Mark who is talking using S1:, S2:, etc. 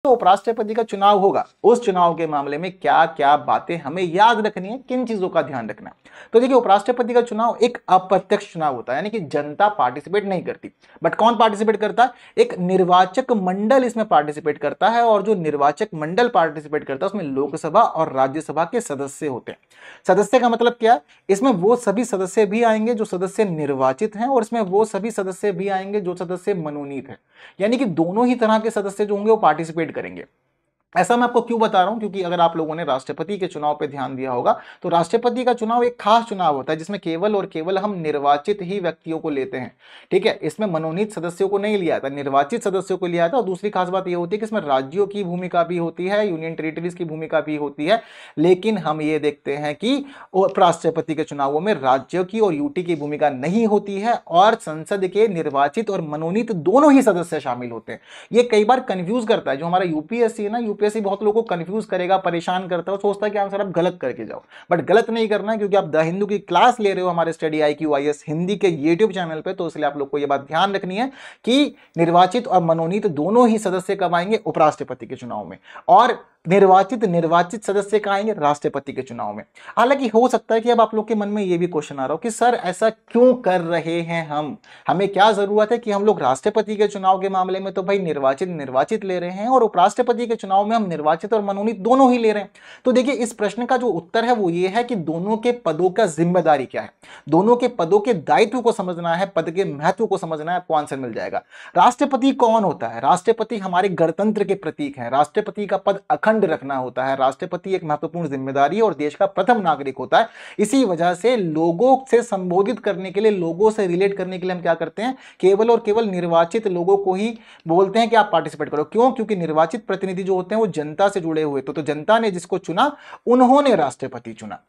S1: तो उपराष्ट्रपति का चुनाव होगा, उस चुनाव के मामले में क्या क्या बातें हमें याद रखनी है, किन चीजों का ध्यान रखना है। तो देखिए, उपराष्ट्रपति का चुनाव एक अप्रत्यक्ष चुनाव होता है, यानी कि जनता पार्टिसिपेट नहीं करती। बट कौन पार्टिसिपेट करता है? एक निर्वाचक मंडल इसमें पार्टिसिपेट करता है, और जो निर्वाचक मंडल पार्टिसिपेट करता है उसमें लोकसभा और राज्यसभा के सदस्य होते हैं। सदस्य का मतलब क्या है? इसमें वो सभी सदस्य भी आएंगे जो सदस्य निर्वाचित हैं, और इसमें वो सभी सदस्य भी आएंगे जो सदस्य मनोनीत हैं। यानी कि दोनों ही तरह के सदस्य जो होंगे वो पार्टिसिपेट करेंगे। ऐसा मैं आपको क्यों बता रहा हूं? क्योंकि अगर आप लोगों ने राष्ट्रपति के चुनाव पे ध्यान दिया होगा, तो राष्ट्रपति का चुनाव एक खास चुनाव होता है जिसमें केवल और केवल हम निर्वाचित ही व्यक्तियों को लेते हैं। ठीक है, इसमें मनोनीत सदस्यों को नहीं लिया था, निर्वाचित सदस्यों को लिया था। और दूसरी खास बात यह होती है कि इसमें राज्यों की भूमिका भी होती है, यूनियन टेरिटरीज की भूमिका भी होती है। लेकिन हम ये देखते हैं कि उपराष्ट्रपति के चुनावों में राज्यों की और यूटी की भूमिका नहीं होती है, और संसद के निर्वाचित और मनोनीत दोनों ही सदस्य शामिल होते हैं। ये कई बार कंफ्यूज करता है, जो हमारा यूपीएससी है ना, यूपीएससी बहुत लोगों को कंफ्यूज करेगा, परेशान करता है, सोचता है कि आंसर आप गलत करके जाओ। बट गलत नहीं करना है, क्योंकि आप द हिंदू की क्लास ले रहे हो हमारे स्टडी IQIS हिंदी के यूट्यूब चैनल पे, तो इसलिए आप लोग को यह बात ध्यान रखनी है कि निर्वाचित और मनोनीत दोनों ही सदस्य कब आएंगे? उपराष्ट्रपति के चुनाव में। और निर्वाचित निर्वाचित सदस्य कहाँ आएंगे? राष्ट्रपति के चुनाव में। हालांकि हो सकता है कि अब आप लोग के मन में यह भी क्वेश्चन आ रहा हो कि सर ऐसा क्यों कर रहे हैं हम, हमें क्या जरूरत है कि हम लोग राष्ट्रपति के चुनाव के मामले में तो भाई निर्वाचित निर्वाचित ले रहे हैं, और उपराष्ट्रपति के चुनाव में हम निर्वाचित और मनोनीत दोनों ही ले रहे हैं। तो देखिए, इस प्रश्न का जो उत्तर है वो ये है कि दोनों के पदों का जिम्मेदारी क्या है, दोनों के पदों के दायित्व को समझना है, पद के महत्व को समझना है, आपको आंसर मिल जाएगा। राष्ट्रपति कौन होता है? राष्ट्रपति हमारे गणतंत्र के प्रतीक हैं। राष्ट्रपति का पद अखंड रखना होता है। राष्ट्रपति एक महत्वपूर्ण जिम्मेदारी है और देश का प्रथम नागरिक होता है। इसी वजह से लोगों से संबोधित करने के लिए, लोगों से रिलेट करने के लिए हम क्या करते हैं? केवल और केवल निर्वाचित लोगों को ही बोलते हैं कि आप पार्टिसिपेट करो। क्यों? क्योंकि निर्वाचित प्रतिनिधि जो होते हैं वो जनता से जुड़े हुए, तो जनता ने जिसको चुना उन्होंने राष्ट्रपति चुना।